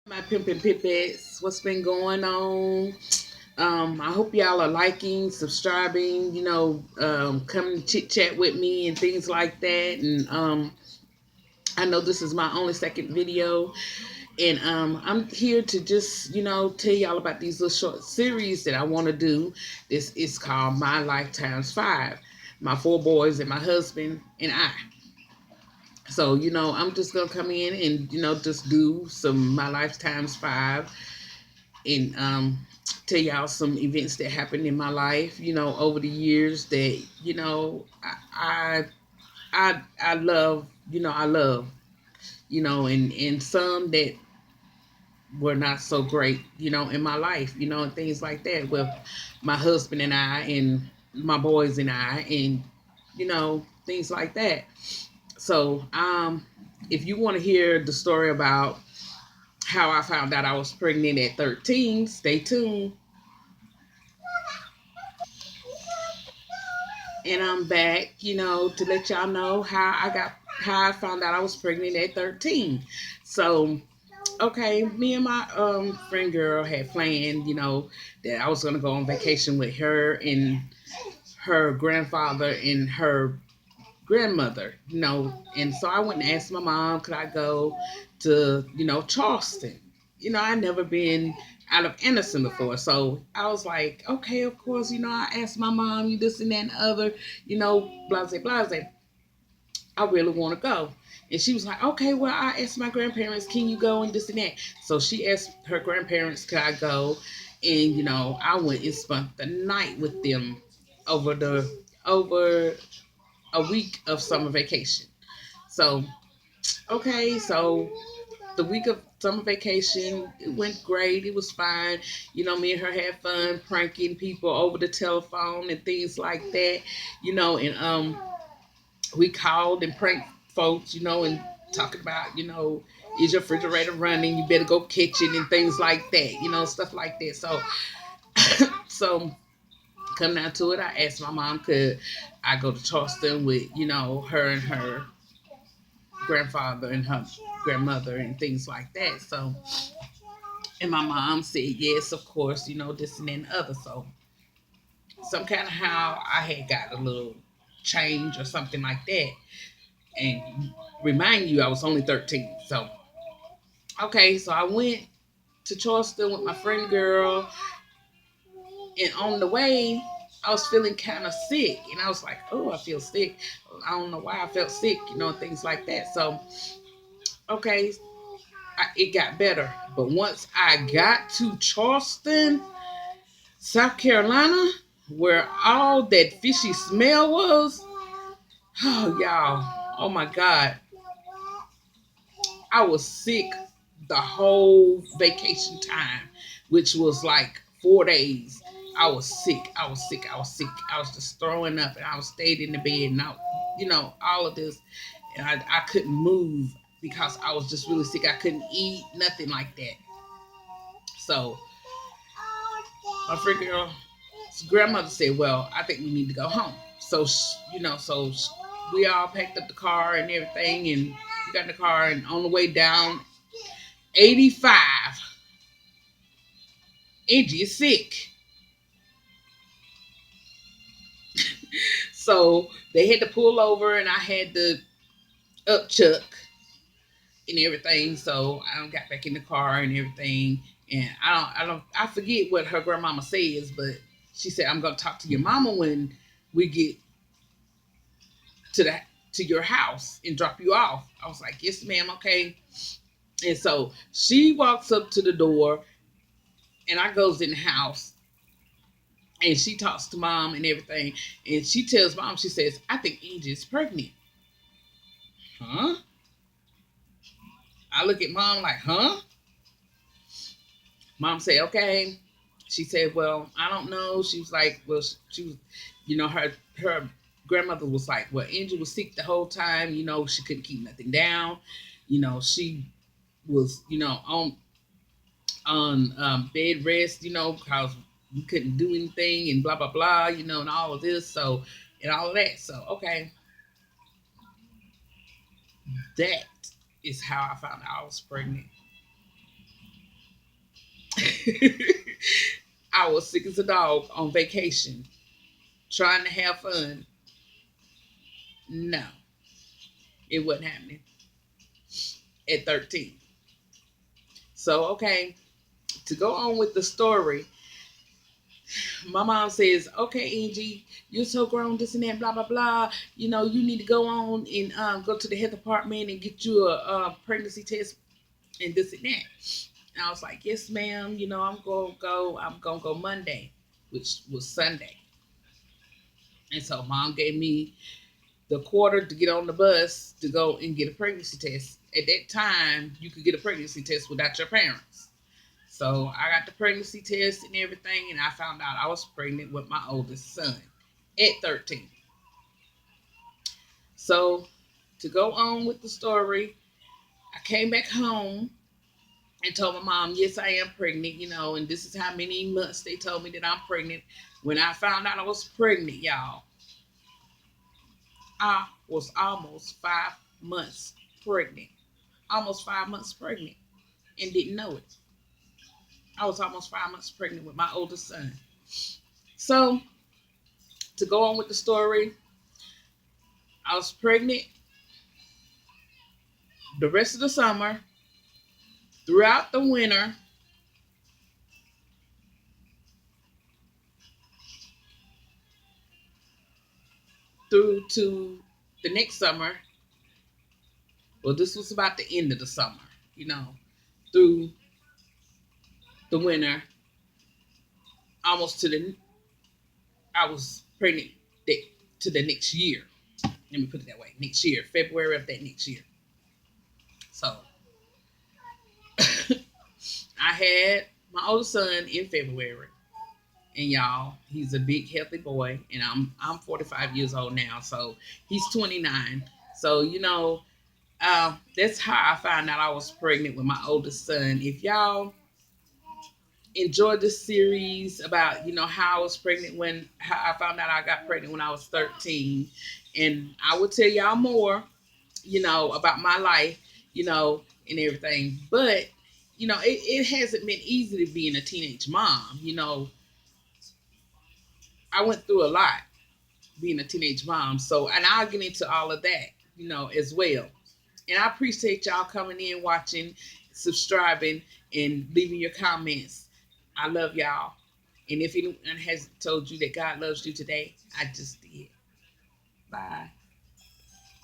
My pimpin' pippets, what's been going on? I hope y'all are liking, subscribing, coming to chit chat with me and things like that. And I know this is my only second video, and I'm here to just tell y'all about these little short series that I want to do. This is called My Life Times Five. My four boys and my husband and I. So, I'm just gonna come in and just do some My Life Times Five and tell y'all some events that happened in my life, over the years that I love, I love, and some that were not so great, in my life, and things like that with my husband and I and my boys and I and things like that. So, if you want to hear the story about how I found out I was pregnant at 13, stay tuned. And I'm back, to let y'all know how I found out I was pregnant at 13. So, okay, me and my friend girl had planned, that I was gonna go on vacation with her and her grandfather and her grandmother, and so I went and asked my mom, could I go to, Charleston? I'd never been out of Anderson before. So I was like, okay, of course, I asked my mom, you this and that and the other, blase, blase. I really want to go. And she was like, okay, well, I asked my grandparents, can you go and this and that? So she asked her grandparents, could I go? And, I went and spent the night with them over over a week of summer vacation. So, okay, so the week of summer vacation, it went great. It was fine. Me and her had fun pranking people over the telephone and things like that. And we called and pranked folks. And talking about, is your refrigerator running? You better go catch it and things like that. Stuff like that. So, so come down to it, I asked my mom could I go to Charleston with her and her grandfather and her grandmother and things like that. So, and my mom said yes, of course, this and that and the other. So, some kind of how I had got a little change or something like that. And remind you, I was only 13. So, okay, so I went to Charleston with my friend girl, and on the way, I was feeling kind of sick, and I was like, "Oh, I feel sick." I don't know why I felt sick, things like that. So, okay, it got better. But once I got to Charleston, South Carolina, where all that fishy smell was, oh, y'all, oh my God, I was sick the whole vacation time, which was like 4 days. I was sick. I was sick. I was sick. I was just throwing up, and I was stayed in the bed, and all of this, and I couldn't move because I was just really sick. I couldn't eat nothing like that. So my friend girl's grandmother said, "Well, I think we need to go home." So we all packed up the car and everything, and we got in the car, and on the way down 85, Angie is sick. So they had to pull over, and I had to up Chuck and everything. So I got back in the car and everything. And I forget what her grandmama says, but she said, I'm going to talk to your mama when we get to the to your house and drop you off. I was like, yes, ma'am, okay. And so she walks up to the door, and I goes in the house, and she talks to mom and everything. And she tells mom, she says, I think Angie is pregnant. Huh? I look at mom like, huh? Mom said, okay. She said, well, I don't know. She was like, well, she was, her grandmother was like, well, Angie was sick the whole time. She couldn't keep nothing down. She was, on bed rest, because we couldn't do anything and blah, blah, blah, and all of this. So, and all of that. So, okay, that is how I found out I was pregnant. I was sick as a dog on vacation, trying to have fun. No, it wasn't happening at 13. So, okay, to go on with the story, my mom says, okay, Angie, you're so grown, this and that, blah, blah, blah. You need to go on and go to the health department and get you a pregnancy test and this and that. And I was like, yes, ma'am. I'm going to go. I'm going to go Monday, which was Sunday. And so mom gave me the quarter to get on the bus to go and get a pregnancy test. At that time, you could get a pregnancy test without your parents. So I got the pregnancy test and everything, and I found out I was pregnant with my oldest son at 13. So to go on with the story, I came back home and told my mom, yes, I am pregnant, and this is how many months they told me that I'm pregnant. When I found out I was pregnant, y'all, I was almost 5 months pregnant. Almost 5 months pregnant and didn't know it. I was almost 5 months pregnant with my oldest son. So to go on with the story, I was pregnant the rest of the summer, throughout the winter, through to the next summer. Well, this was about the end of the summer, you know, through the winter, almost to the, I was pregnant to the next year. Let me put it that way. Next year, February of that next year. So I had my oldest son in February. And y'all, he's a big healthy boy. And I'm 45 years old now. So he's 29. So, that's how I found out I was pregnant with my oldest son. If y'all enjoyed this series about how I was pregnant, when how I found out I got pregnant when I was 13, and I will tell y'all more about my life, and everything. But it hasn't been easy to being a teenage mom. I went through a lot being a teenage mom. So, and I'll get into all of that, as well. And I appreciate y'all coming in, watching, subscribing, and leaving your comments. I love y'all. And if anyone has told you that God loves you today, I just did. Bye.